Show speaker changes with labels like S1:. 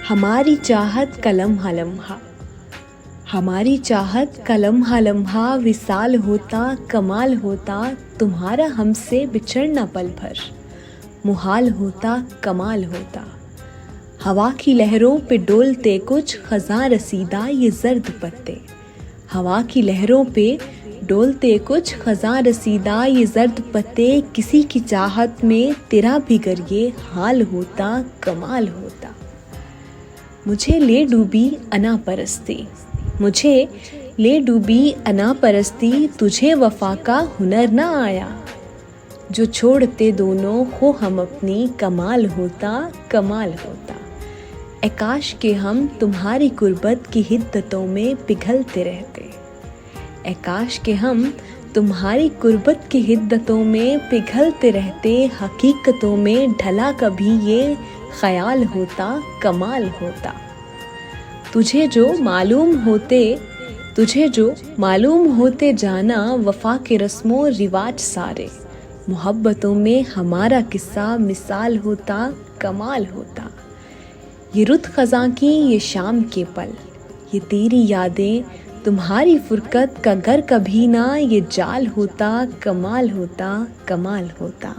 S1: हमारी चाहत का लम्हा लम्हा, हमारी चाहत का लम्हा लम्हा विसाल होता कमाल होता, तुम्हारा हमसे बिछड़ना पल भर मुहाल होता कमाल होता। हवा की लहरों पे डोलते कुछ खज़ां रसीदा ये जर्द पत्ते, हवा की लहरों पे डोलते कुछ खज़ां रसीदा ये जर्द पत्ते, किसी की चाहत में तेरा भी गर ये हाल होता कमाल होता। मुझे ले डूबी अना परस्ती, मुझे ले डूबी अना परस्ती, तुझे वफा का हुनर ना आया, जो छोड़ते दोनों हो हम अपनी कमाल होता कमाल होता। ए काश के हम तुम्हारी गुर्बत की हिद्दतों में पिघलते रहते, ए काश के हम तुम्हारी गुर्बत की हिद्दतों में पिघलते रहते, हकीकतों में ढला कभी ये ख्याल होता कमाल होता। तुझे जो मालूम होते जाना वफा के रस्मों रिवाज सारे, मोहब्बतों में हमारा किस्सा मिसाल होता कमाल होता। ये रुत ख़ज़ां की ये शाम के पल, ये तेरी यादें तुम्हारी फुरकत का घर कभी ना, ये जाल होता कमाल होता कमाल होता।